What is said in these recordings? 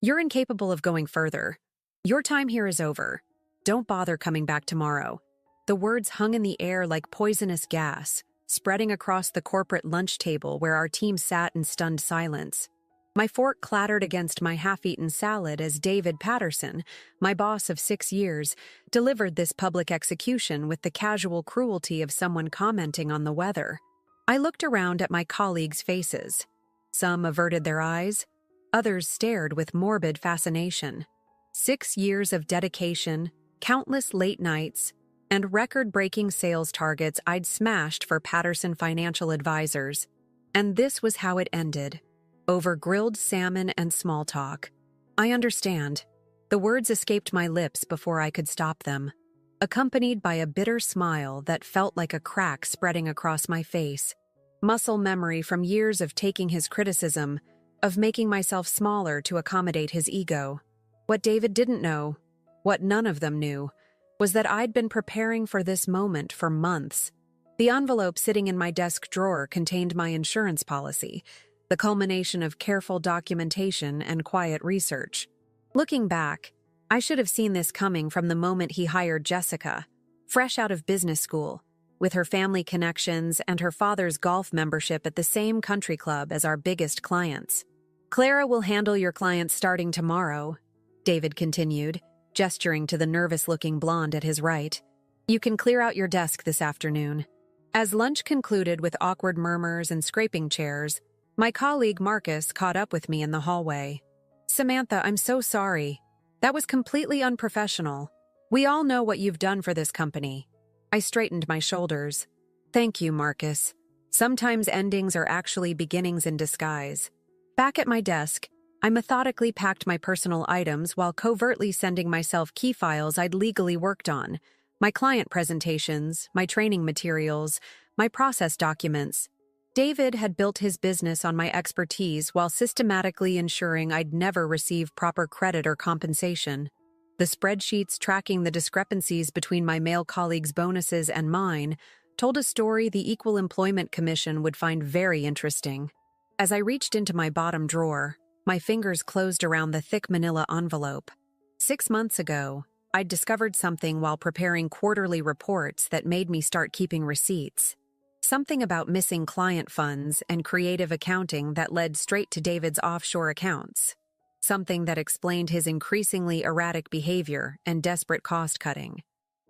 You're incapable of going further. Your time here is over. Don't bother coming back tomorrow." The words hung in the air like poisonous gas, spreading across the corporate lunch table where our team sat in stunned silence. My fork clattered against my half-eaten salad as David Patterson, my boss of 6 years, delivered this public execution with the casual cruelty of someone commenting on the weather. I looked around at my colleagues' faces. Some averted their eyes, others stared with morbid fascination. 6 years of dedication, countless late nights, and record-breaking sales targets I'd smashed for Patterson Financial Advisors. And this was how it ended. Over grilled salmon and small talk. I understand. The words escaped my lips before I could stop them, accompanied by a bitter smile that felt like a crack spreading across my face. Muscle memory from years of taking his criticism, of making myself smaller to accommodate his ego. What David didn't know, what none of them knew, was that I'd been preparing for this moment for months. The envelope sitting in my desk drawer contained my insurance policy, the culmination of careful documentation and quiet research. Looking back, I should have seen this coming from the moment he hired Jessica, fresh out of business school, with her family connections and her father's golf membership at the same country club as our biggest clients. "Clara will handle your clients starting tomorrow," David continued, gesturing to the nervous-looking blonde at his right. "You can clear out your desk this afternoon." As lunch concluded with awkward murmurs and scraping chairs, my colleague Marcus caught up with me in the hallway. "Samantha, I'm so sorry. That was completely unprofessional. We all know what you've done for this company." I straightened my shoulders. "Thank you, Marcus. Sometimes endings are actually beginnings in disguise." Back at my desk, I methodically packed my personal items while covertly sending myself key files I'd legally worked on, my client presentations, my training materials, my process documents. David had built his business on my expertise while systematically ensuring I'd never receive proper credit or compensation. The spreadsheets tracking the discrepancies between my male colleagues' bonuses and mine told a story the Equal Employment Commission would find very interesting. As I reached into my bottom drawer, my fingers closed around the thick manila envelope. 6 months ago, I'd discovered something while preparing quarterly reports that made me start keeping receipts. Something about missing client funds and creative accounting that led straight to David's offshore accounts. Something that explained his increasingly erratic behavior and desperate cost-cutting.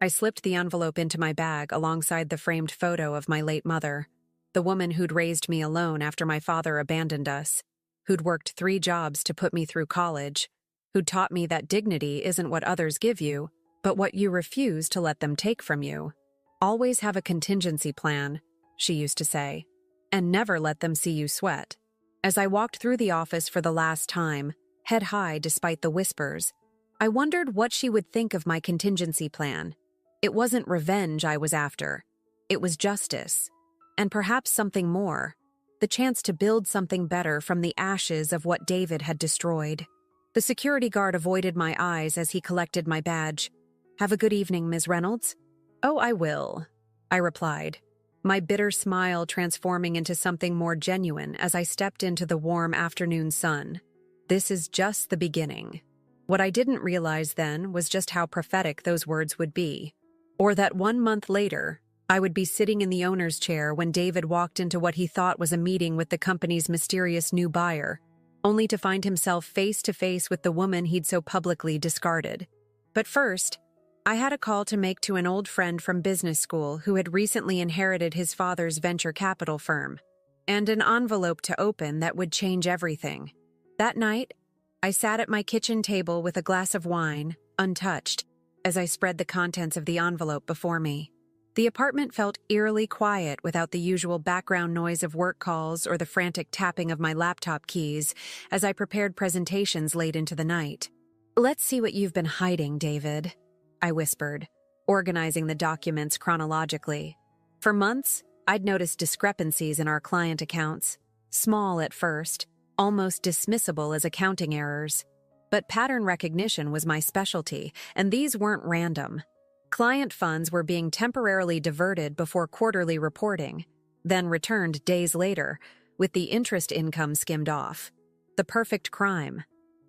I slipped the envelope into my bag alongside the framed photo of my late mother, the woman who'd raised me alone after my father abandoned us, who'd worked 3 jobs to put me through college, who'd taught me that dignity isn't what others give you, but what you refuse to let them take from you. "Always have a contingency plan," she used to say, "and never let them see you sweat." As I walked through the office for the last time, head high despite the whispers, I wondered what she would think of my contingency plan. It wasn't revenge I was after. It was justice. And perhaps something more. The chance to build something better from the ashes of what David had destroyed. The security guard avoided my eyes as he collected my badge. "Have a good evening, Ms. Reynolds." "Oh, I will," I replied, my bitter smile transforming into something more genuine as I stepped into the warm afternoon sun. This is just the beginning. What I didn't realize then was just how prophetic those words would be. Or that 1 month later, I would be sitting in the owner's chair when David walked into what he thought was a meeting with the company's mysterious new buyer, only to find himself face to face with the woman he'd so publicly discarded. But first, I had a call to make to an old friend from business school who had recently inherited his father's venture capital firm, and an envelope to open that would change everything. That night, I sat at my kitchen table with a glass of wine, untouched, as I spread the contents of the envelope before me. The apartment felt eerily quiet without the usual background noise of work calls or the frantic tapping of my laptop keys as I prepared presentations late into the night. "Let's see what you've been hiding, David," I whispered, organizing the documents chronologically. For months, I'd noticed discrepancies in our client accounts, small at first, almost dismissible as accounting errors. But pattern recognition was my specialty, and these weren't random. Client funds were being temporarily diverted before quarterly reporting, then returned days later, with the interest income skimmed off. The perfect crime.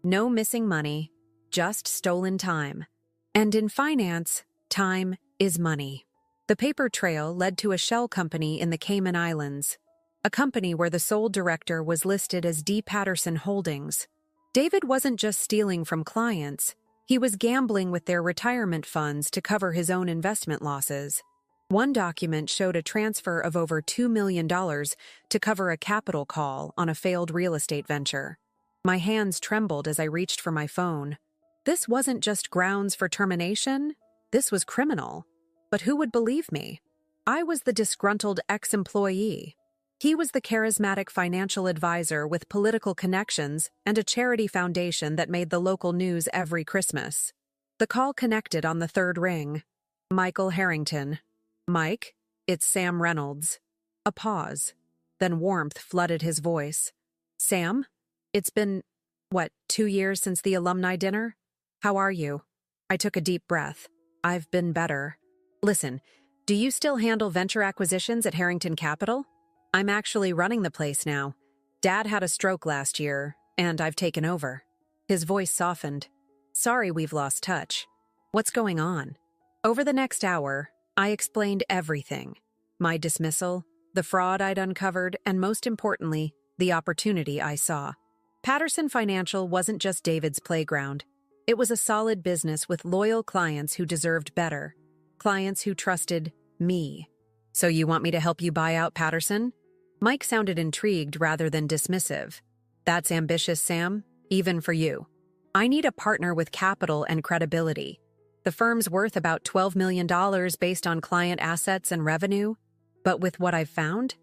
No missing money, just stolen time. And in finance, time is money. The paper trail led to a shell company in the Cayman Islands, a company where the sole director was listed as D. Patterson Holdings. David wasn't just stealing from clients, he was gambling with their retirement funds to cover his own investment losses. One document showed a transfer of over $2 million to cover a capital call on a failed real estate venture. My hands trembled as I reached for my phone. This wasn't just grounds for termination, this was criminal. But who would believe me? I was the disgruntled ex-employee. He was the charismatic financial advisor with political connections and a charity foundation that made the local news every Christmas. The call connected on the third ring. Michael Harrington. Mike, it's Sam Reynolds. A pause. Then warmth flooded his voice. Sam? It's been, 2 years since the alumni dinner? How are you? I took a deep breath. I've been better. Listen, do you still handle venture acquisitions at Harrington Capital? I'm actually running the place now. Dad had a stroke last year, and I've taken over. His voice softened. Sorry we've lost touch. What's going on? Over the next hour, I explained everything. My dismissal, the fraud I'd uncovered, and most importantly, the opportunity I saw. Patterson Financial wasn't just David's playground. It was a solid business with loyal clients who deserved better. Clients who trusted me. So you want me to help you buy out Patterson? Mike sounded intrigued rather than dismissive. That's ambitious, Sam, even for you. I need a partner with capital and credibility. The firm's worth about $12 million based on client assets and revenue. But with what I've found,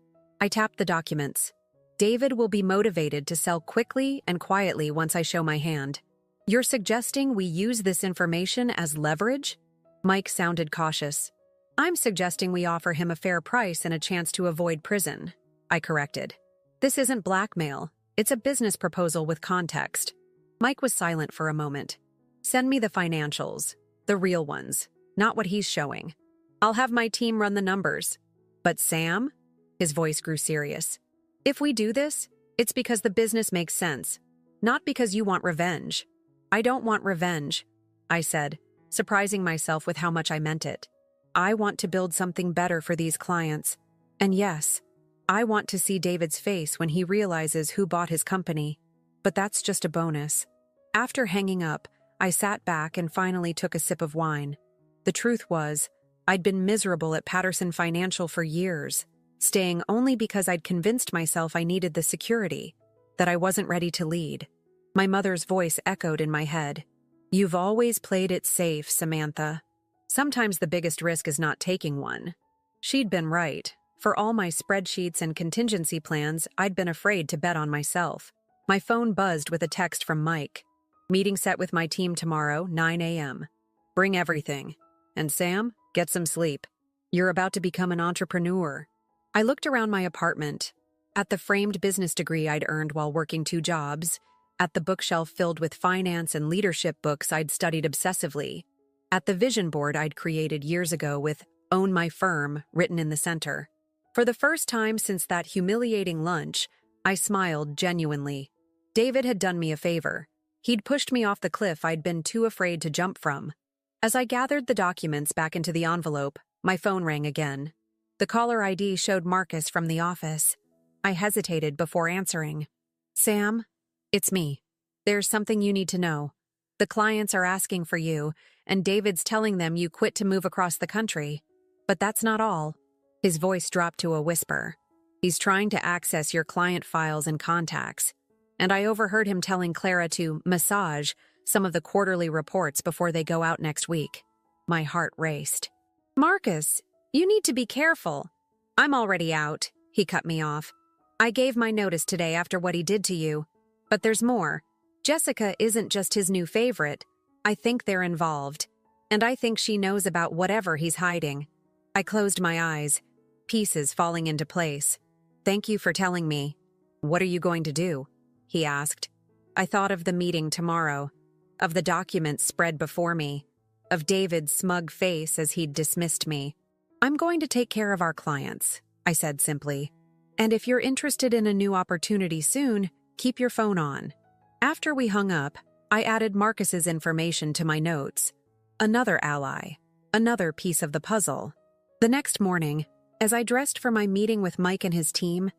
I tapped the documents. David will be motivated to sell quickly and quietly once I show my hand. You're suggesting we use this information as leverage? Mike sounded cautious. I'm suggesting we offer him a fair price and a chance to avoid prison. I corrected. This isn't blackmail. It's a business proposal with context. Mike was silent for a moment. Send me the financials. The real ones. Not what he's showing. I'll have my team run the numbers. But Sam? His voice grew serious. If we do this, it's because the business makes sense. Not because you want revenge. I don't want revenge, I said, surprising myself with how much I meant it. I want to build something better for these clients. And yes, I want to see David's face when he realizes who bought his company. But that's just a bonus. After hanging up, I sat back and finally took a sip of wine. The truth was, I'd been miserable at Patterson Financial for years, staying only because I'd convinced myself I needed the security, that I wasn't ready to lead. My mother's voice echoed in my head. You've always played it safe, Samantha. Sometimes the biggest risk is not taking one. She'd been right. For all my spreadsheets and contingency plans, I'd been afraid to bet on myself. My phone buzzed with a text from Mike. Meeting set with my team tomorrow, 9 a.m. Bring everything. And Sam, get some sleep. You're about to become an entrepreneur. I looked around my apartment, at the framed business degree I'd earned while working 2 jobs, at the bookshelf filled with finance and leadership books I'd studied obsessively, at the vision board I'd created years ago with Own My Firm written in the center. For the first time since that humiliating lunch, I smiled genuinely. David had done me a favor. He'd pushed me off the cliff I'd been too afraid to jump from. As I gathered the documents back into the envelope, my phone rang again. The caller ID showed Marcus from the office. I hesitated before answering. Sam, it's me. There's something you need to know. The clients are asking for you, and David's telling them you quit to move across the country. But that's not all. His voice dropped to a whisper. He's trying to access your client files and contacts. And I overheard him telling Clara to massage some of the quarterly reports before they go out next week. My heart raced. Marcus, you need to be careful. I'm already out, he cut me off. I gave my notice today after what he did to you. But there's more. Jessica isn't just his new favorite. I think they're involved. And I think she knows about whatever he's hiding. I closed my eyes, pieces falling into place. Thank you for telling me. What are you going to do? He asked. I thought of the meeting tomorrow, of the documents spread before me, of David's smug face as he'd dismissed me. I'm going to take care of our clients, I said simply. And if you're interested in a new opportunity soon, keep your phone on. After we hung up, I added Marcus's information to my notes. Another ally. Another piece of the puzzle. The next morning, as I dressed for my meeting with Mike and his team,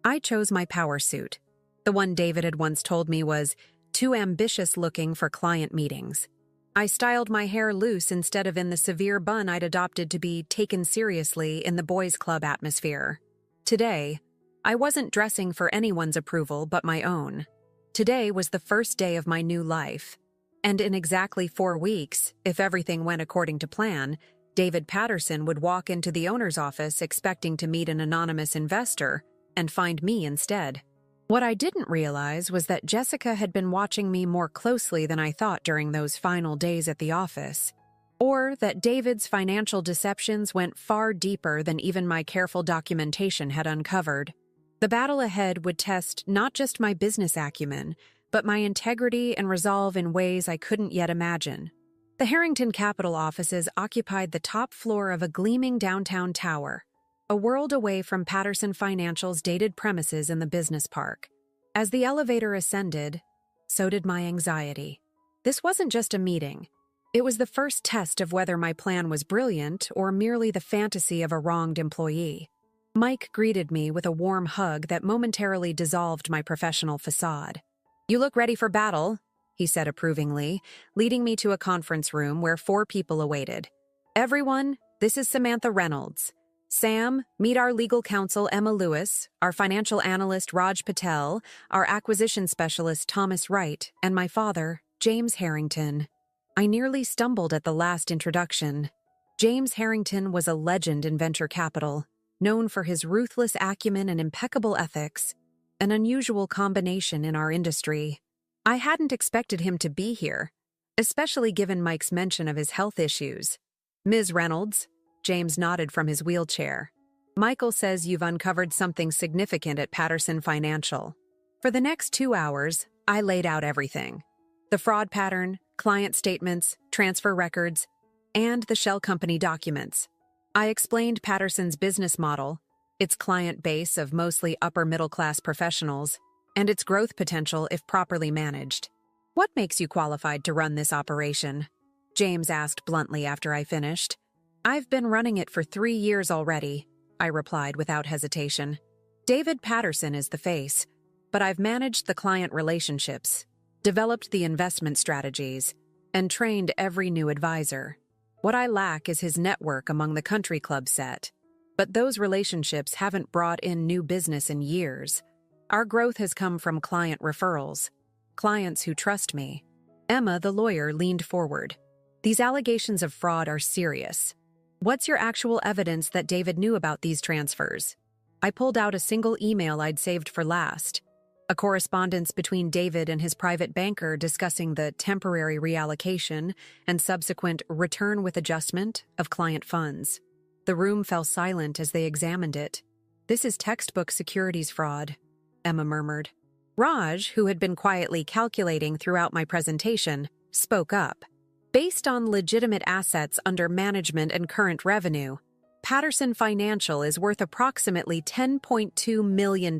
I chose my power suit. The one David had once told me was too ambitious-looking for client meetings. I styled my hair loose instead of in the severe bun I'd adopted to be taken seriously in the boys' club atmosphere. Today, I wasn't dressing for anyone's approval but my own. Today was the first day of my new life. And in exactly 4 weeks, if everything went according to plan, David Patterson would walk into the owner's office expecting to meet an anonymous investor and find me instead. What I didn't realize was that Jessica had been watching me more closely than I thought during those final days at the office, or that David's financial deceptions went far deeper than even my careful documentation had uncovered. The battle ahead would test not just my business acumen, but my integrity and resolve in ways I couldn't yet imagine. The Harrington Capital offices occupied the top floor of a gleaming downtown tower, a world away from Patterson Financial's dated premises in the business park. As the elevator ascended, so did my anxiety. This wasn't just a meeting. It was the first test of whether my plan was brilliant or merely the fantasy of a wronged employee. Mike greeted me with a warm hug that momentarily dissolved my professional facade. "You look ready for battle," he said approvingly, leading me to a conference room where 4 people awaited. "Everyone, this is Samantha Reynolds. Sam, meet our legal counsel Emma Lewis, our financial analyst Raj Patel, our acquisition specialist Thomas Wright, and my father, James Harrington." I nearly stumbled at the last introduction. James Harrington was a legend in venture capital, known for his ruthless acumen and impeccable ethics, an unusual combination in our industry. I hadn't expected him to be here, especially given Mike's mention of his health issues. "Ms. Reynolds," James nodded from his wheelchair, "Michael says you've uncovered something significant at Patterson Financial." For the next 2 hours, I laid out everything. The fraud pattern, client statements, transfer records, and the shell company documents. I explained Patterson's business model, its client base of mostly upper-middle-class professionals, and its growth potential if properly managed. "What makes you qualified to run this operation?" James asked bluntly after I finished. "I've been running it for 3 years already," I replied without hesitation. "David Patterson is the face, but I've managed the client relationships, developed the investment strategies, and trained every new advisor. What I lack is his network among the country club set. But those relationships haven't brought in new business in years. Our growth has come from client referrals, clients who trust me." Emma, the lawyer, leaned forward. "These allegations of fraud are serious. What's your actual evidence that David knew about these transfers?" I pulled out a single email I'd saved for last, a correspondence between David and his private banker discussing the temporary reallocation and subsequent return with adjustment of client funds. The room fell silent as they examined it. "This is textbook securities fraud," Emma murmured. Raj, who had been quietly calculating throughout my presentation, spoke up. "Based on legitimate assets under management and current revenue, Patterson Financial is worth approximately $10.2 million,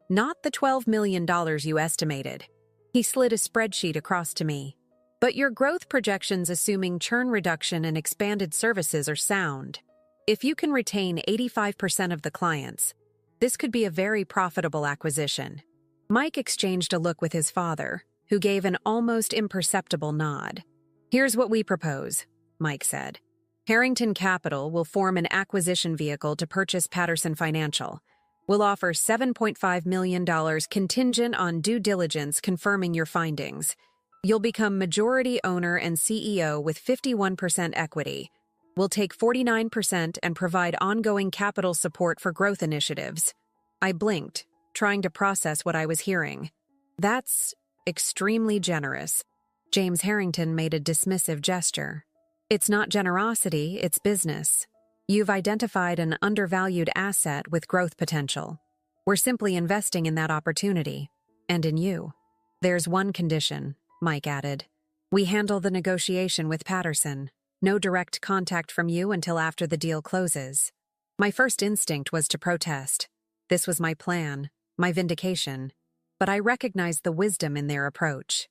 not the $12 million you estimated." He slid a spreadsheet across to me. "But your growth projections assuming churn reduction and expanded services are sound. If you can retain 85% of the clients, this could be a very profitable acquisition." Mike exchanged a look with his father, who gave an almost imperceptible nod. "Here's what we propose," Mike said. "Harrington Capital will form an acquisition vehicle to purchase Patterson Financial. We'll offer $7.5 million contingent on due diligence confirming your findings. You'll become majority owner and CEO with 51% equity. We'll take 49% and provide ongoing capital support for growth initiatives." I blinked, trying to process what I was hearing. "That's extremely generous." James Harrington made a dismissive gesture. "It's not generosity, it's business. You've identified an undervalued asset with growth potential. We're simply investing in that opportunity, and in you. There's one condition," Mike added. "We handle the negotiation with Patterson. No direct contact from you until after the deal closes." My first instinct was to protest. This was my plan, my vindication. But I recognized the wisdom in their approach.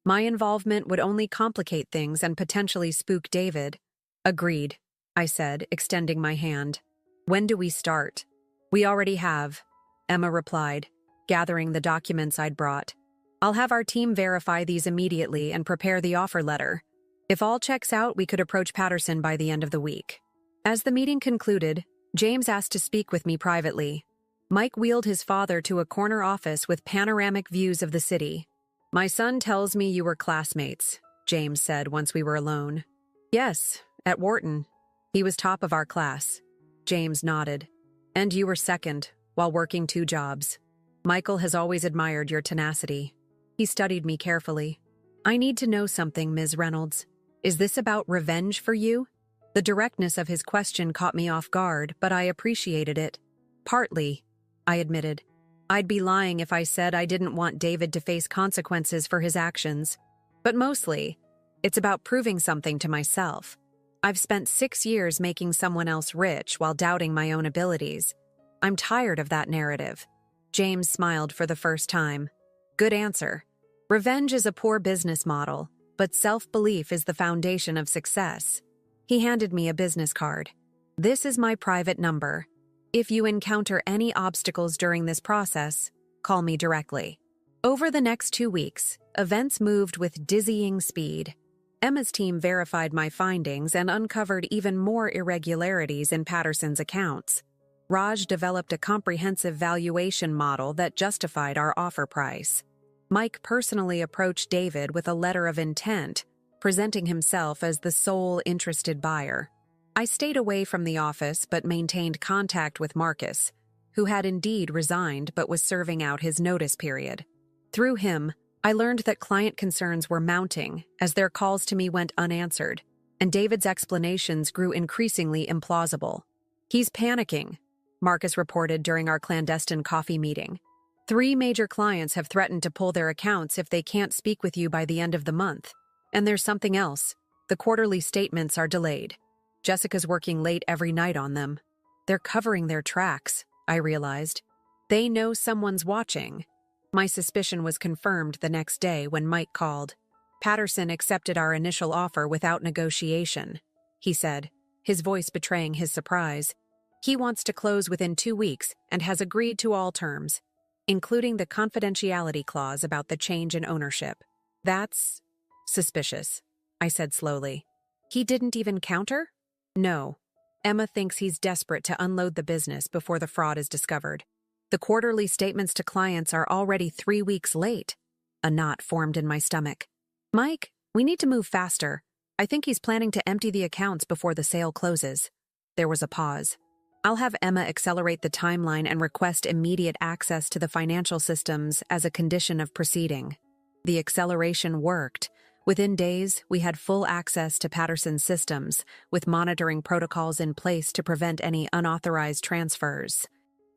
My involvement would only complicate things and potentially spook David. Agreed, I said, extending my hand. When do we start? We already have, Emma replied, gathering the documents I'd brought. I'll have our team verify these immediately and prepare the offer letter. If all checks out, we could approach Patterson by the end of the week. As the meeting concluded, James asked to speak with me privately. Mike wheeled his father to a corner office with panoramic views of the city. My son tells me you were classmates, James said once we were alone. Yes, at Wharton. He was top of our class. James nodded. And you were second, while working 2 jobs. Michael has always admired your tenacity. He studied me carefully. I need to know something, Ms. Reynolds. Is this about revenge for you? The directness of his question caught me off guard, but I appreciated it. Partly, I admitted. I'd be lying if I said I didn't want David to face consequences for his actions. But mostly, it's about proving something to myself. I've spent 6 years making someone else rich while doubting my own abilities. I'm tired of that narrative. James smiled for the first time. Good answer. Revenge is a poor business model, but self-belief is the foundation of success. He handed me a business card. This is my private number. If you encounter any obstacles during this process, call me directly. Over the next 2 weeks, events moved with dizzying speed. Emma's team verified my findings and uncovered even more irregularities in Patterson's accounts. Raj developed a comprehensive valuation model that justified our offer price. Mike personally approached David with a letter of intent, presenting himself as the sole interested buyer. I stayed away from the office but maintained contact with Marcus, who had indeed resigned but was serving out his notice period. Through him, I learned that client concerns were mounting as their calls to me went unanswered, and David's explanations grew increasingly implausible. He's panicking, Marcus reported during our clandestine coffee meeting. 3 major clients have threatened to pull their accounts if they can't speak with you by the end of the month. And there's something else. The quarterly statements are delayed. Jessica's working late every night on them. They're covering their tracks, I realized. They know someone's watching. My suspicion was confirmed the next day when Mike called. Patterson accepted our initial offer without negotiation, he said, his voice betraying his surprise. He wants to close within 2 weeks and has agreed to all terms, including the confidentiality clause about the change in ownership. That's suspicious, I said slowly. He didn't even counter? No. Emma thinks he's desperate to unload the business before the fraud is discovered. The quarterly statements to clients are already 3 weeks late. A knot formed in my stomach. Mike, we need to move faster. I think he's planning to empty the accounts before the sale closes. There was a pause. I'll have Emma accelerate the timeline and request immediate access to the financial systems as a condition of proceeding. The acceleration worked. Within days, we had full access to Patterson's systems, with monitoring protocols in place to prevent any unauthorized transfers.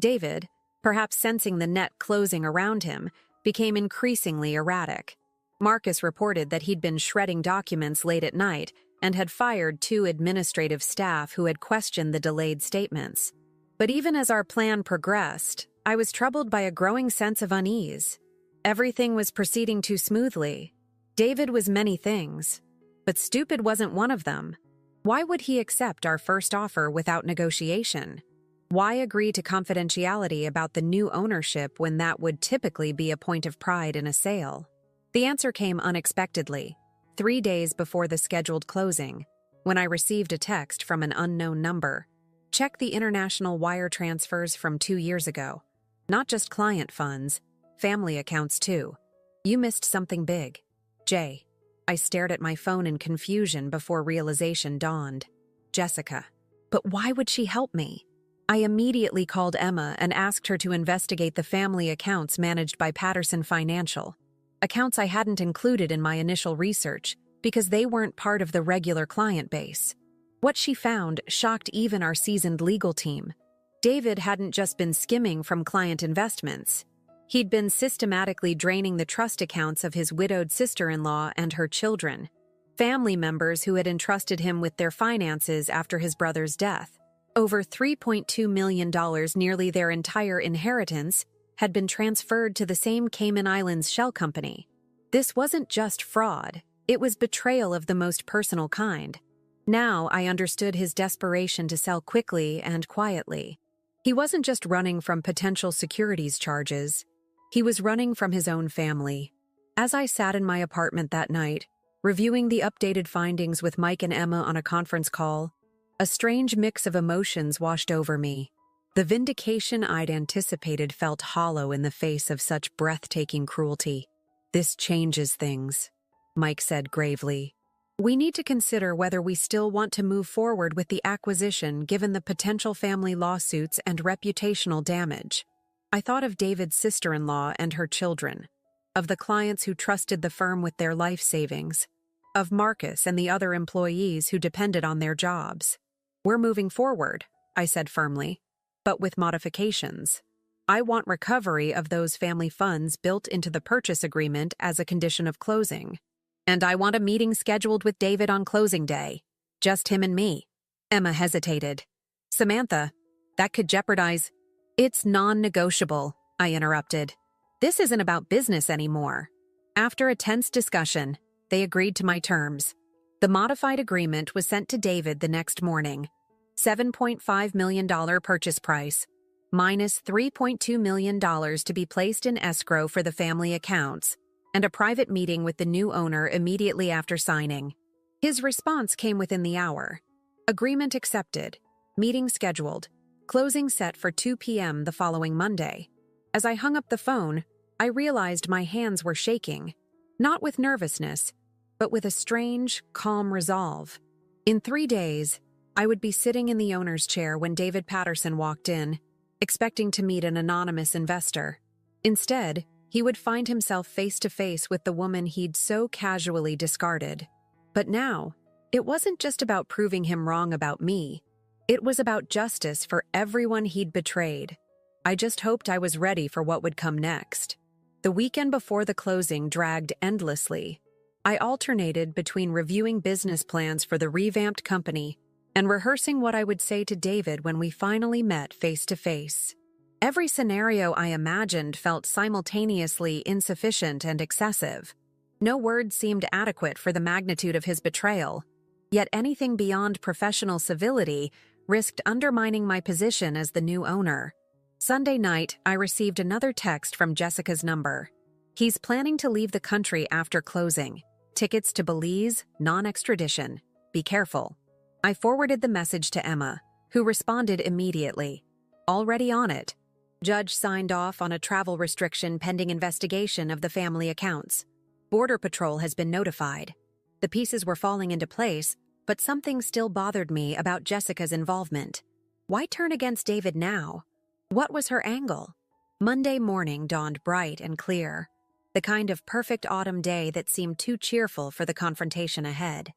David, perhaps sensing the net closing around him, became increasingly erratic. Marcus reported that he'd been shredding documents late at night and had fired 2 administrative staff who had questioned the delayed statements. But even as our plan progressed, I was troubled by a growing sense of unease. Everything was proceeding too smoothly. David was many things, but stupid wasn't one of them. Why would he accept our first offer without negotiation? Why agree to confidentiality about the new ownership when that would typically be a point of pride in a sale? The answer came unexpectedly, 3 days before the scheduled closing, when I received a text from an unknown number. Check the international wire transfers from 2 years ago. Not just client funds, family accounts too. You missed something big. Jay. I stared at my phone in confusion before realization dawned. Jessica. But why would she help me? I immediately called Emma and asked her to investigate the family accounts managed by Patterson Financial. Accounts I hadn't included in my initial research because they weren't part of the regular client base. What she found shocked even our seasoned legal team. David hadn't just been skimming from client investments. He'd been systematically draining the trust accounts of his widowed sister-in-law and her children, family members who had entrusted him with their finances after his brother's death. Over $3.2 million, nearly their entire inheritance, had been transferred to the same Cayman Islands shell company. This wasn't just fraud, it was betrayal of the most personal kind. Now I understood his desperation to sell quickly and quietly. He wasn't just running from potential securities charges, he was running from his own family. As I sat in my apartment that night, reviewing the updated findings with Mike and Emma on a conference call, a strange mix of emotions washed over me. The vindication I'd anticipated felt hollow in the face of such breathtaking cruelty. "This changes things," Mike said gravely. "We need to consider whether we still want to move forward with the acquisition given the potential family lawsuits and reputational damage." I thought of David's sister-in-law and her children, of the clients who trusted the firm with their life savings, of Marcus and the other employees who depended on their jobs. "We're moving forward," I said firmly, "but with modifications. I want recovery of those family funds built into the purchase agreement as a condition of closing. And I want a meeting scheduled with David on closing day. Just him and me." Emma hesitated. "Samantha, that could jeopardize—" "It's non-negotiable," I interrupted. "This isn't about business anymore." After a tense discussion, they agreed to my terms. The modified agreement was sent to David the next morning. $7.5 million purchase price, minus $3.2 million to be placed in escrow for the family accounts, and a private meeting with the new owner immediately after signing. His response came within the hour. Agreement accepted. Meeting scheduled. Closing set for 2 p.m. the following Monday. As I hung up the phone, I realized my hands were shaking, not with nervousness, but with a strange, calm resolve. In 3 days, I would be sitting in the owner's chair when David Patterson walked in, expecting to meet an anonymous investor. Instead, he would find himself face to face with the woman he'd so casually discarded. But now, it wasn't just about proving him wrong about me. It was about justice for everyone he'd betrayed. I just hoped I was ready for what would come next. The weekend before the closing dragged endlessly. I alternated between reviewing business plans for the revamped company and rehearsing what I would say to David when we finally met face to face. Every scenario I imagined felt simultaneously insufficient and excessive. No words seemed adequate for the magnitude of his betrayal, yet anything beyond professional civility risked undermining my position as the new owner. Sunday night, I received another text from Jessica's number. "He's planning to leave the country after closing. Tickets to Belize, non-extradition. Be careful." I forwarded the message to Emma, who responded immediately. "Already on it. Judge signed off on a travel restriction pending investigation of the family accounts. Border Patrol has been notified." The pieces were falling into place, but something still bothered me about Jessica's involvement. Why turn against David now? What was her angle? Monday morning dawned bright and clear, the kind of perfect autumn day that seemed too cheerful for the confrontation ahead.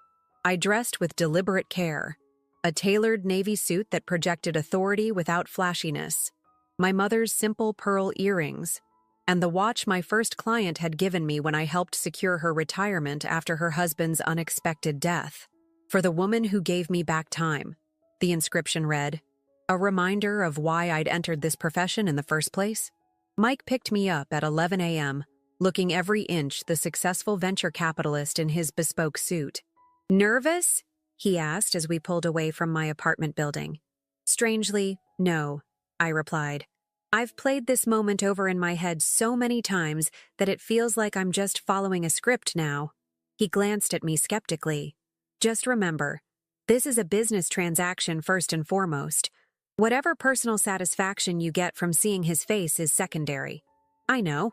I dressed with deliberate care, a tailored navy suit that projected authority without flashiness, my mother's simple pearl earrings, and the watch my first client had given me when I helped secure her retirement after her husband's unexpected death. "For the woman who gave me back time," the inscription read, a reminder of why I'd entered this profession in the first place. Mike picked me up at 11 a.m., looking every inch the successful venture capitalist in his bespoke suit. "Nervous?" he asked as we pulled away from my apartment building. "Strangely, no," I replied. "I've played this moment over in my head so many times that it feels like I'm just following a script now." He glanced at me skeptically. "Just remember, this is a business transaction first and foremost. Whatever personal satisfaction you get from seeing his face is secondary." "I know."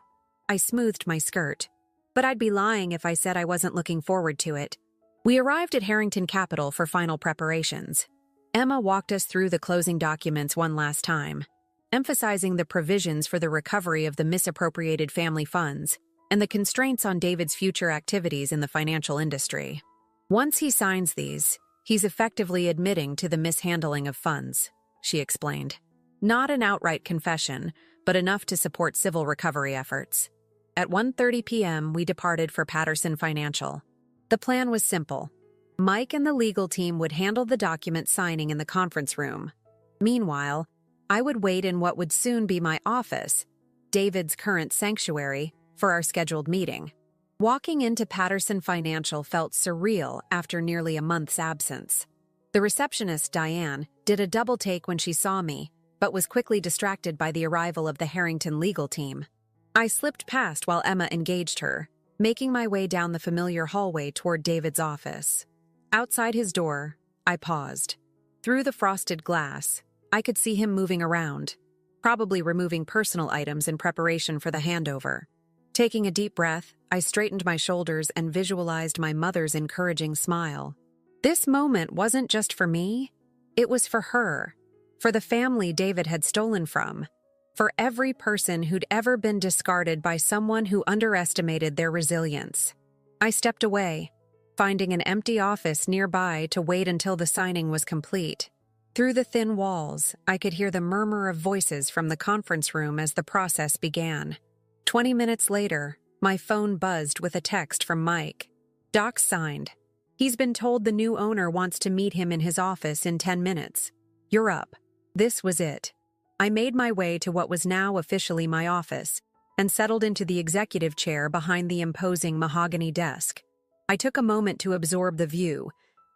I smoothed my skirt. But I'd be lying if I said I wasn't looking forward to it. We arrived at Harrington Capital for final preparations. Emma walked us through the closing documents one last time, emphasizing the provisions for the recovery of the misappropriated family funds and the constraints on David's future activities in the financial industry. "Once he signs these, he's effectively admitting to the mishandling of funds," she explained. "Not an outright confession, but enough to support civil recovery efforts." At 1:30 p.m., we departed for Patterson Financial. The plan was simple. Mike and the legal team would handle the document signing in the conference room. Meanwhile, I would wait in what would soon be my office, David's current sanctuary, for our scheduled meeting. Walking into Patterson Financial felt surreal after nearly a month's absence. The receptionist, Diane, did a double take when she saw me, but was quickly distracted by the arrival of the Harrington legal team. I slipped past while Emma engaged her, making my way down the familiar hallway toward David's office. Outside his door, I paused. Through the frosted glass, I could see him moving around, probably removing personal items in preparation for the handover. Taking a deep breath, I straightened my shoulders and visualized my mother's encouraging smile. This moment wasn't just for me, it was for her, for the family David had stolen from, for every person who'd ever been discarded by someone who underestimated their resilience. I stepped away, finding an empty office nearby to wait until the signing was complete. Through the thin walls, I could hear the murmur of voices from the conference room as the process began. 20 minutes later, my phone buzzed with a text from Mike. Doc signed. He's been told the new owner wants to meet him in his office in 10 minutes. You're up. This was it. I made my way to what was now officially my office and settled into the executive chair behind the imposing mahogany desk. I took a moment to absorb the view,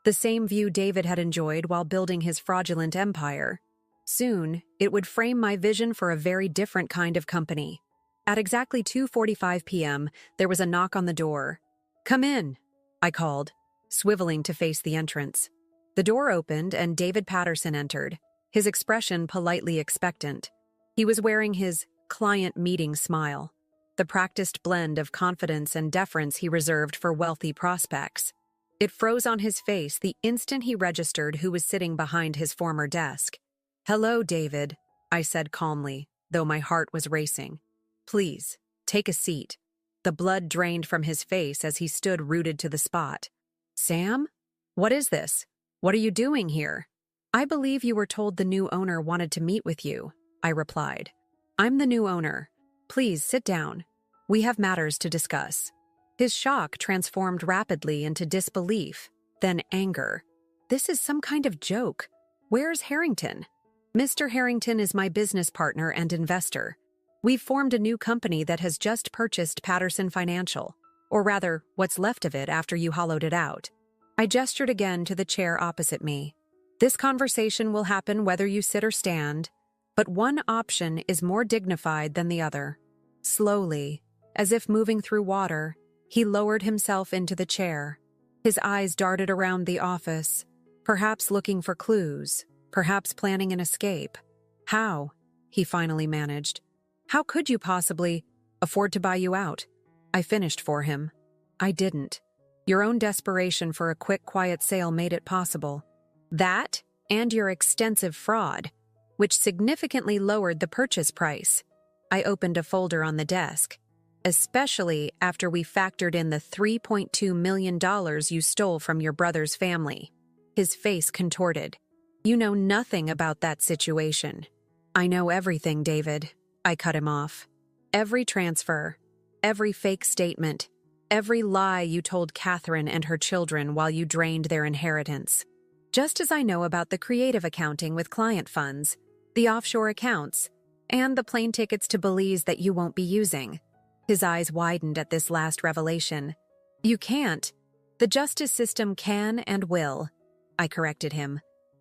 the same view David had enjoyed while building his fraudulent empire. Soon, it would frame my vision for a very different kind of company. At exactly 2:45 p.m., there was a knock on the door. "Come in," I called, swiveling to face the entrance. The door opened and David Patterson entered, his expression politely expectant. He was wearing his client meeting smile, the practiced blend of confidence and deference he reserved for wealthy prospects. It froze on his face the instant he registered who was sitting behind his former desk. "Hello, David," I said calmly, though my heart was racing. "Please, take a seat." The blood drained from his face as he stood rooted to the spot. "Sam? What is this? What are you doing here?" "I believe you were told the new owner wanted to meet with you," I replied. "I'm the new owner. Please sit down. We have matters to discuss." His shock transformed rapidly into disbelief, then anger. "This is some kind of joke. Where's Harrington?" "Mr. Harrington is my business partner and investor. We've formed a new company that has just purchased Patterson Financial, or rather, what's left of it after you hollowed it out." I gestured again to the chair opposite me. "This conversation will happen whether you sit or stand, but one option is more dignified than the other." Slowly, as if moving through water, he lowered himself into the chair. His eyes darted around the office, perhaps looking for clues, perhaps planning an escape. "How?" he finally managed. "How could you possibly afford to buy you out?" I finished for him. "I didn't. Your own desperation for a quick, quiet sale made it possible. That and your extensive fraud, which significantly lowered the purchase price." I opened a folder on the desk. "Especially after we factored in the $3.2 million you stole from your brother's family." His face contorted. "You know nothing about that situation." "I know everything, David." I cut him off. "Every transfer, every fake statement, every lie you told Catherine and her children while you drained their inheritance. Just as I know about the creative accounting with client funds, the offshore accounts, and the plane tickets to Belize that you won't be using." His eyes widened at this last revelation. "You can't. The justice system can and will," I corrected him.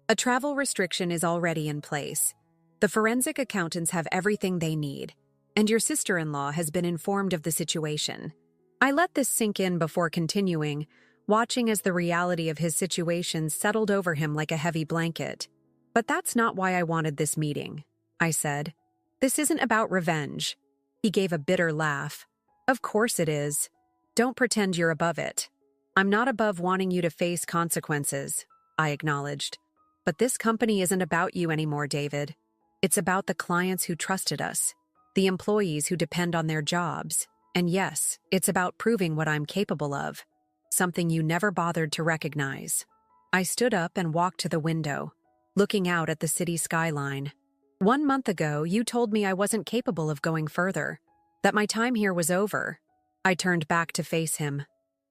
"A travel restriction is already in place. The forensic accountants have everything they need, and your sister-in-law has been informed of the situation." I let this sink in before continuing, watching as the reality of his situation settled over him like a heavy blanket. "But that's not why I wanted this meeting," I said. "This isn't about revenge." He gave a bitter laugh. "Of course it is. Don't pretend you're above it." "I'm not above wanting you to face consequences," I acknowledged. "But this company isn't about you anymore, David. It's about the clients who trusted us, the employees who depend on their jobs, and yes, it's about proving what I'm capable of, something you never bothered to recognize." I stood up and walked to the window, looking out at the city skyline. "1 month ago, you told me I wasn't capable of going further, that my time here was over." I turned back to face him.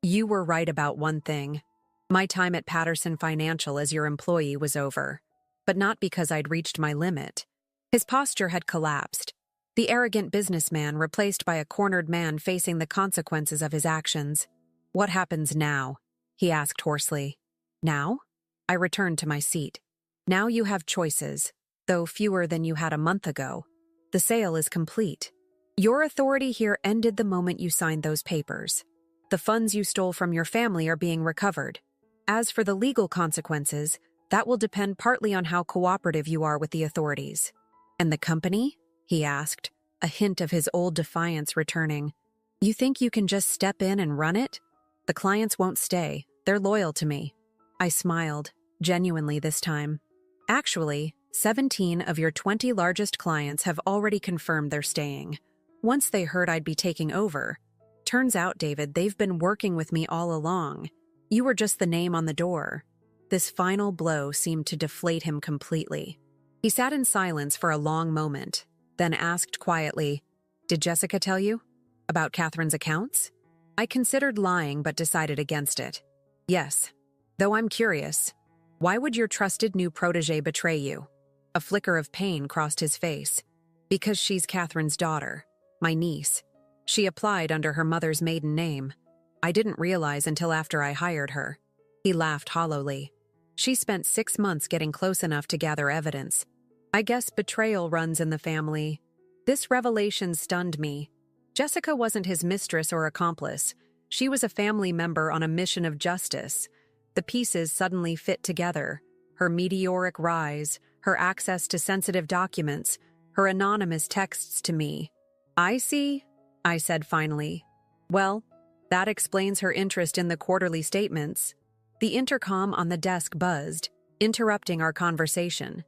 "You were right about one thing. My time at Patterson Financial as your employee was over, but not because I'd reached my limit." His posture had collapsed. The arrogant businessman replaced by a cornered man facing the consequences of his actions. "What happens now?" he asked hoarsely. "Now?" I returned to my seat. "Now you have choices, though fewer than you had a month ago. The sale is complete. Your authority here ended the moment you signed those papers. The funds you stole from your family are being recovered. As for the legal consequences, that will depend partly on how cooperative you are with the authorities." "And the company?" he asked, a hint of his old defiance returning. "You think you can just step in and run it? The clients won't stay. They're loyal to me." I smiled, genuinely this time. "Actually, 17 of your 20 largest clients have already confirmed they're staying. Once they heard I'd be taking over. Turns out, David, they've been working with me all along. You were just the name on the door." This final blow seemed to deflate him completely. He sat in silence for a long moment, then asked quietly, "Did Jessica tell you? About Catherine's accounts?" I considered lying but decided against it. "Yes. Though I'm curious, why would your trusted new protégé betray you?" A flicker of pain crossed his face. "Because she's Catherine's daughter, my niece. She applied under her mother's maiden name. I didn't realize until after I hired her." He laughed hollowly. "She spent 6 months getting close enough to gather evidence. I guess betrayal runs in the family." This revelation stunned me. Jessica wasn't his mistress or accomplice. She was a family member on a mission of justice. The pieces suddenly fit together. Her meteoric rise, her access to sensitive documents, her anonymous texts to me. "I see," I said finally. "Well, that explains her interest in the quarterly statements." The intercom on the desk buzzed, interrupting our conversation.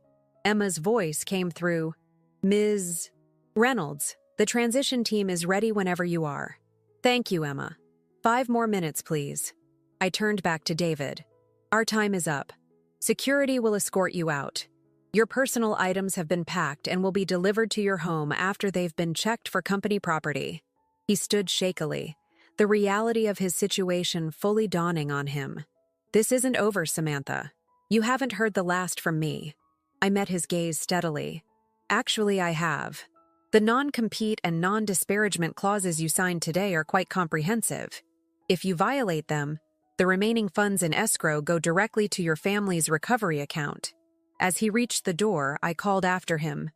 Emma's voice came through. "Ms. Reynolds, the transition team is ready whenever you are." "Thank you, Emma. 5 more minutes, please." I turned back to David. "Our time is up. Security will escort you out. Your personal items have been packed and will be delivered to your home after they've been checked for company property." He stood shakily, the reality of his situation fully dawning on him. "This isn't over, Samantha. You haven't heard the last from me." I met his gaze steadily. "Actually, I have. The non-compete and non-disparagement clauses you signed today are quite comprehensive. If you violate them, the remaining funds in escrow go directly to your family's recovery account." As he reached the door, I called after him.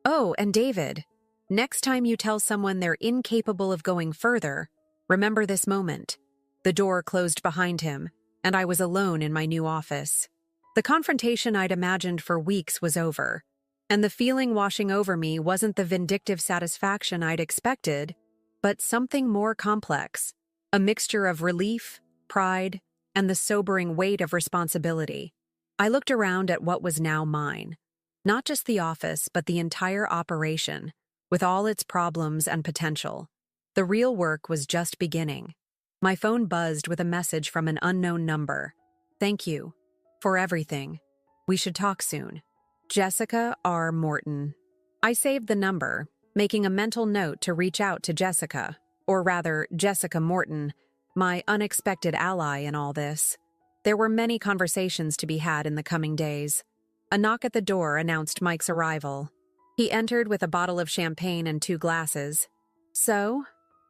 "Oh, and David, next time you tell someone they're incapable of going further, remember this moment." The door closed behind him, and I was alone in my new office. The confrontation I'd imagined for weeks was over, and the feeling washing over me wasn't the vindictive satisfaction I'd expected, but something more complex, a mixture of relief, pride, and the sobering weight of responsibility. I looked around at what was now mine, not just the office, but the entire operation, with all its problems and potential. The real work was just beginning. My phone buzzed with a message from an unknown number. "Thank you for everything. We should talk soon. Jessica R. Morton." I saved the number, making a mental note to reach out to Jessica, or rather, Jessica Morton, my unexpected ally in all this. There were many conversations to be had in the coming days. A knock at the door announced Mike's arrival. He entered with a bottle of champagne and 2 glasses. "So,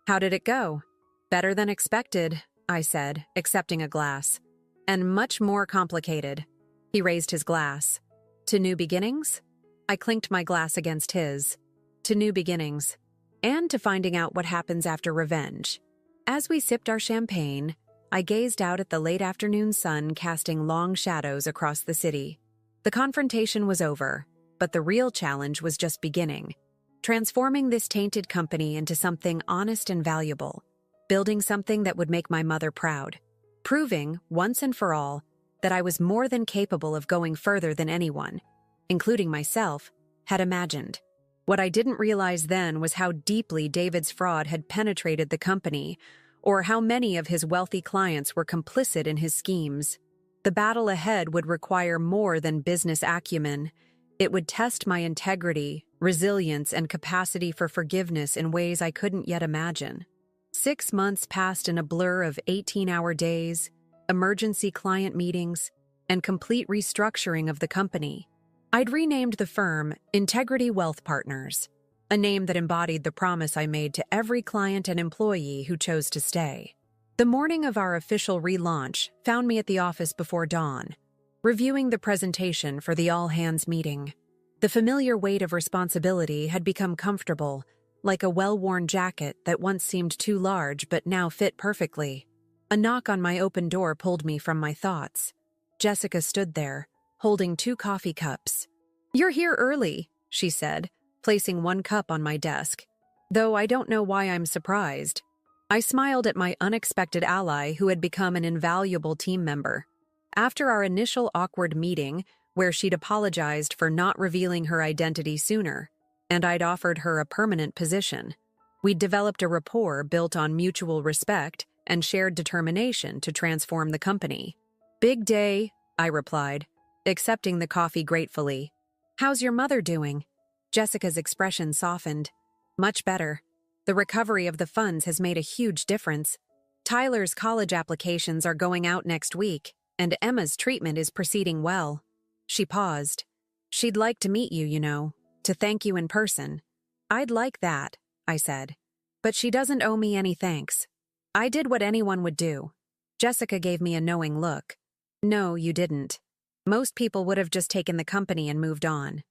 how did it go?" "Better than expected," I said, accepting a glass. "And much more complicated." He raised his glass. "To new beginnings?" I clinked my glass against his. "To new beginnings. And to finding out what happens after revenge." As we sipped our champagne, I gazed out at the late afternoon sun casting long shadows across the city. The confrontation was over, but the real challenge was just beginning. Transforming this tainted company into something honest and valuable. Building something that would make my mother proud. Proving, once and for all, that I was more than capable of going further than anyone, including myself, had imagined. What I didn't realize then was how deeply David's fraud had penetrated the company, or how many of his wealthy clients were complicit in his schemes. The battle ahead would require more than business acumen. It would test my integrity, resilience, and capacity for forgiveness in ways I couldn't yet imagine. 6 months passed in a blur of 18-hour days, emergency client meetings, and complete restructuring of the company. I'd renamed the firm Integrity Wealth Partners, a name that embodied the promise I made to every client and employee who chose to stay. The morning of our official relaunch found me at the office before dawn, reviewing the presentation for the all-hands meeting. The familiar weight of responsibility had become comfortable, like a well-worn jacket that once seemed too large but now fit perfectly. A knock on my open door pulled me from my thoughts. Jessica stood there, holding 2 coffee cups. "You're here early," she said, placing 1 cup on my desk. Though I don't know why I'm surprised. I smiled at my unexpected ally who had become an invaluable team member. After our initial awkward meeting, where she'd apologized for not revealing her identity sooner, and I'd offered her a permanent position, we'd developed a rapport built on mutual respect and shared determination to transform the company. "Big day," I replied, accepting the coffee gratefully. "How's your mother doing?" Jessica's expression softened. "Much better. The recovery of the funds has made a huge difference. Tyler's college applications are going out next week, and Emma's treatment is proceeding well." She paused. "She'd like to meet you, to thank you in person." "I'd like that," I said. "But she doesn't owe me any thanks. I did what anyone would do." Jessica gave me a knowing look. "No, you didn't. Most people would have just taken the company and moved on.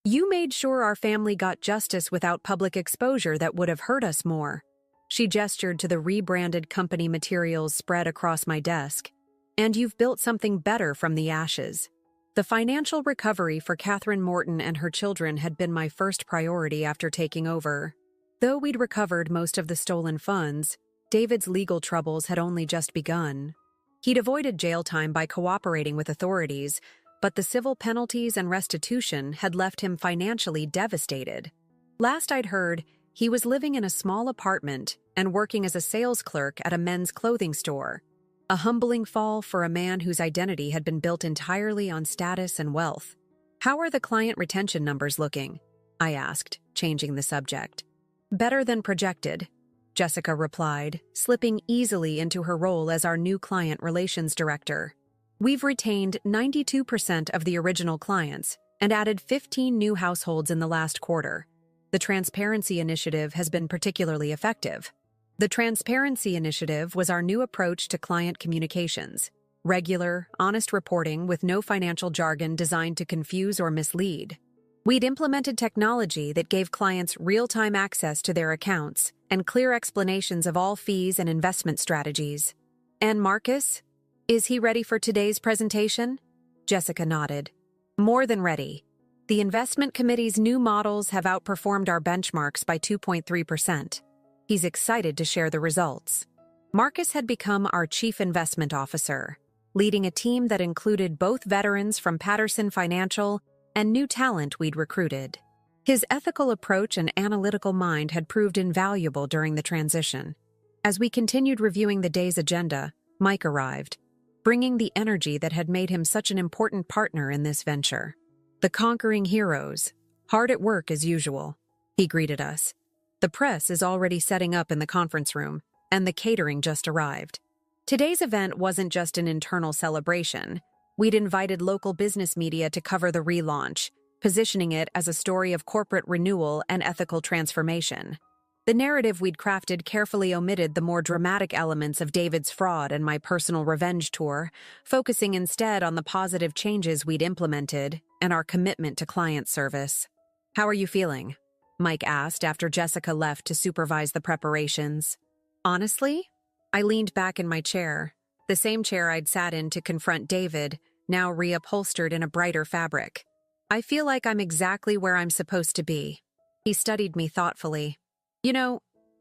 You made sure our family got justice without public exposure that would have hurt us more." She gestured to the rebranded company materials spread across my desk. "And you've built something better from the ashes." The financial recovery for Catherine Morton and her children had been my first priority after taking over. Though we'd recovered most of the stolen funds, David's legal troubles had only just begun. He'd avoided jail time by cooperating with authorities, but the civil penalties and restitution had left him financially devastated. Last I'd heard, he was living in a small apartment and working as a sales clerk at a men's clothing store. A humbling fall for a man whose identity had been built entirely on status and wealth. "How are the client retention numbers looking?" I asked, changing the subject. "Better than projected," Jessica replied, slipping easily into her role as our new client relations director. "We've retained 92% of the original clients and added 15 new households in the last quarter. The Transparency Initiative has been particularly effective." The Transparency Initiative was our new approach to client communications. Regular, honest reporting with no financial jargon designed to confuse or mislead. We'd implemented technology that gave clients real-time access to their accounts and clear explanations of all fees and investment strategies. "And Marcus? Is he ready for today's presentation?" Jessica nodded. "More than ready. The investment committee's new models have outperformed our benchmarks by 2.3%. He's excited to share the results." Marcus had become our chief investment officer, leading a team that included both veterans from Patterson Financial and new talent we'd recruited. His ethical approach and analytical mind had proved invaluable during the transition. As we continued reviewing the day's agenda, Mike arrived, bringing the energy that had made him such an important partner in this venture. "The conquering heroes, hard at work as usual," he greeted us. "The press is already setting up in the conference room, and the catering just arrived." Today's event wasn't just an internal celebration. We'd invited local business media to cover the relaunch, positioning it as a story of corporate renewal and ethical transformation. The narrative we'd crafted carefully omitted the more dramatic elements of David's fraud and my personal revenge tour, focusing instead on the positive changes we'd implemented and our commitment to client service. "How are you feeling?" Mike asked after Jessica left to supervise the preparations. "Honestly?" I leaned back in my chair, the same chair I'd sat in to confront David, now reupholstered in a brighter fabric. "I feel like I'm exactly where I'm supposed to be." He studied me thoughtfully.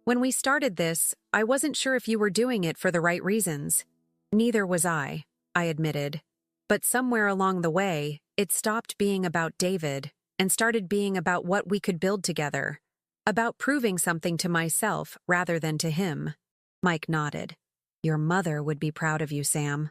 When we started this, I wasn't sure if you were doing it for the right reasons." "Neither was I admitted. But somewhere along the way, it stopped being about David and started being about what we could build together. About proving something to myself rather than to him." Mike nodded. "Your mother would be proud of you, Sam."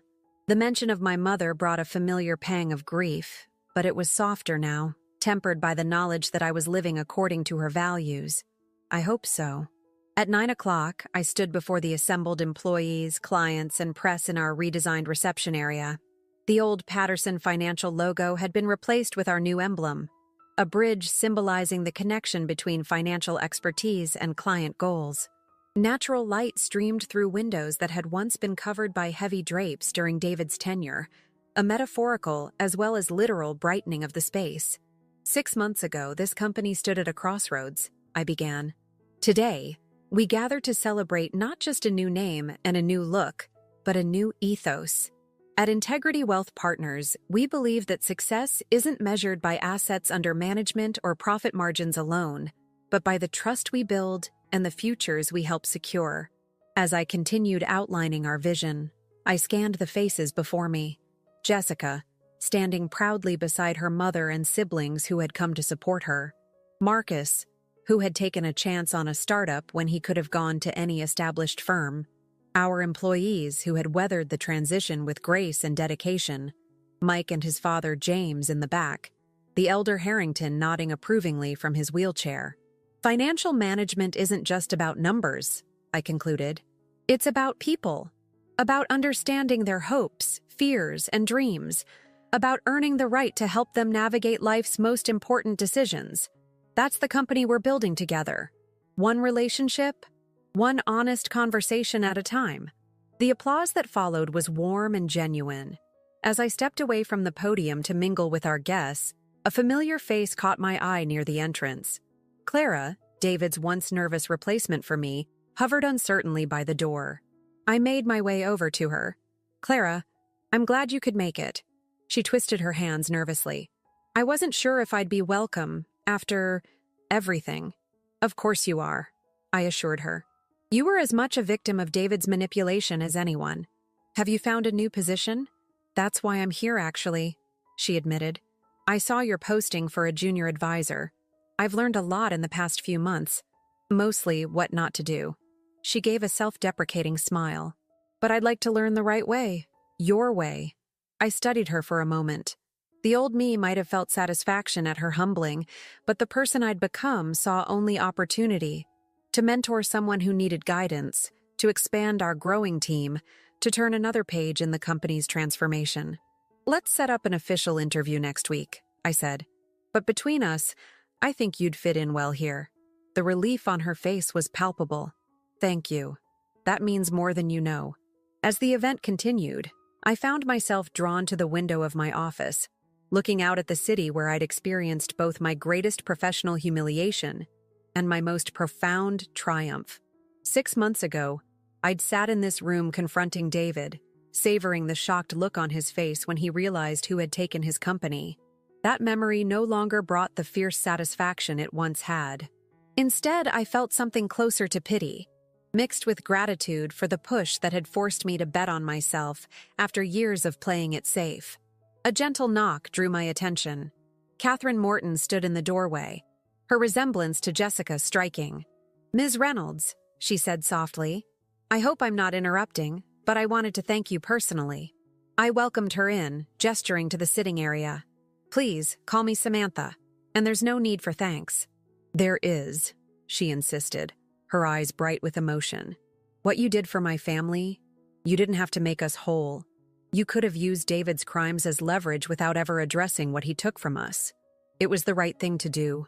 The mention of my mother brought a familiar pang of grief, but it was softer now, tempered by the knowledge that I was living according to her values. "I hope so." At 9 o'clock, I stood before the assembled employees, clients, and press in our redesigned reception area. The old Patterson Financial logo had been replaced with our new emblem. a bridge symbolizing the connection between financial expertise and client goals. Natural light streamed through windows that had once been covered by heavy drapes during David's tenure, a metaphorical as well as literal brightening of the space. 6 months ago, this company stood at a crossroads, I began. Today, we gather to celebrate not just a new name and a new look, but a new ethos. At Integrity Wealth Partners, we believe that success isn't measured by assets under management or profit margins alone, but by the trust we build and the futures we help secure. As I continued outlining our vision, I scanned the faces before me. Jessica, standing proudly beside her mother and siblings who had come to support her. Marcus, who had taken a chance on a startup when he could have gone to any established firm. Our employees who had weathered the transition with grace and dedication. Mike and his father James in the back, the elder Harrington nodding approvingly from his wheelchair. Financial management isn't just about numbers, I concluded. It's about people, about understanding their hopes, fears, and dreams, about earning the right to help them navigate life's most important decisions. That's the company we're building together. One relationship, one honest conversation at a time. The applause that followed was warm and genuine. As I stepped away from the podium to mingle with our guests, a familiar face caught my eye near the entrance. Clara, David's once nervous replacement for me, hovered uncertainly by the door. I made my way over to her. Clara, I'm glad you could make it. She twisted her hands nervously. I wasn't sure if I'd be welcome after everything. Of course you are, I assured her. You were as much a victim of David's manipulation as anyone. Have you found a new position? That's why I'm here, actually, she admitted. I saw your posting for a junior advisor. I've learned a lot in the past few months, mostly what not to do. She gave a self-deprecating smile. But I'd like to learn the right way, your way. I studied her for a moment. The old me might have felt satisfaction at her humbling, but the person I'd become saw only opportunity. To mentor someone who needed guidance, to expand our growing team, to turn another page in the company's transformation. Let's set up an official interview next week, I said. But between us, I think you'd fit in well here. The relief on her face was palpable. Thank you. That means more than you know. As the event continued, I found myself drawn to the window of my office, looking out at the city where I'd experienced both my greatest professional humiliation and my most profound triumph. 6 months ago, I'd sat in this room confronting David, savoring the shocked look on his face when he realized who had taken his company. That memory no longer brought the fierce satisfaction it once had. Instead, I felt something closer to pity, mixed with gratitude for the push that had forced me to bet on myself after years of playing it safe. A gentle knock drew my attention. Catherine Morton stood in the doorway, her resemblance to Jessica striking. Ms. Reynolds, she said softly, I hope I'm not interrupting, but I wanted to thank you personally. I welcomed her in, gesturing to the sitting area. Please, call me Samantha, and there's no need for thanks. There is, she insisted, her eyes bright with emotion. What you did for my family, you didn't have to make us whole. You could have used David's crimes as leverage without ever addressing what he took from us. It was the right thing to do,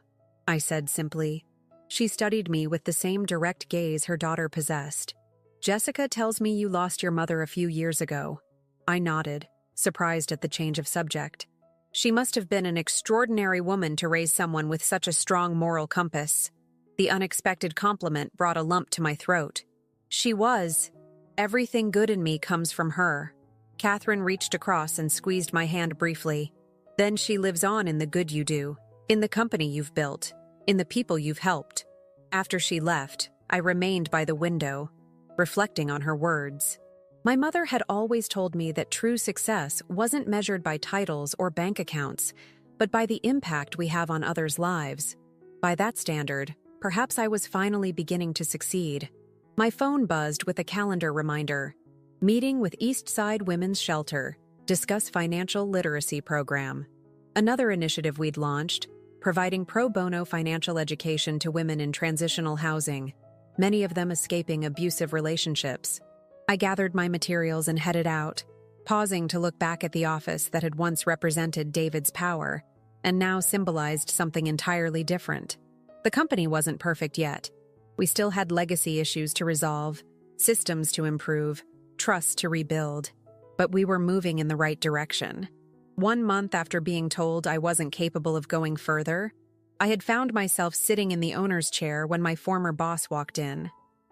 I said simply. She studied me with the same direct gaze her daughter possessed. Jessica tells me you lost your mother a few years ago. I nodded, surprised at the change of subject. She must have been an extraordinary woman to raise someone with such a strong moral compass. The unexpected compliment brought a lump to my throat. She was. Everything good in me comes from her. Catherine reached across and squeezed my hand briefly. Then she lives on in the good you do, in the company you've built, in the people you've helped. After she left, I remained by the window, reflecting on her words. My mother had always told me that true success wasn't measured by titles or bank accounts, but by the impact we have on others' lives. By that standard, perhaps I was finally beginning to succeed. My phone buzzed with a calendar reminder. Meeting with Eastside Women's Shelter, discuss financial literacy program. Another initiative we'd launched, providing pro bono financial education to women in transitional housing, many of them escaping abusive relationships. I gathered my materials and headed out, pausing to look back at the office that had once represented David's power, and now symbolized something entirely different. The company wasn't perfect yet. We still had legacy issues to resolve, systems to improve, trust to rebuild. But we were moving in the right direction. 1 month after being told I wasn't capable of going further, I had found myself sitting in the owner's chair when my former boss walked in.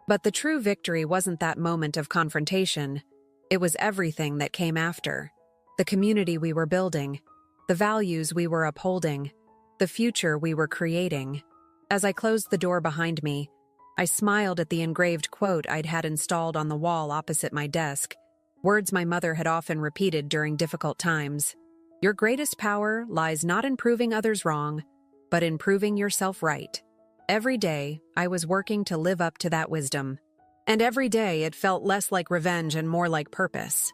But the true victory wasn't that moment of confrontation. It was everything that came after. The community we were building, the values we were upholding, the future we were creating. As I closed the door behind me, I smiled at the engraved quote I'd had installed on the wall opposite my desk, words my mother had often repeated during difficult times. Your greatest power lies not in proving others wrong, but in proving yourself right. Every day, I was working to live up to that wisdom. And every day, it felt less like revenge and more like purpose.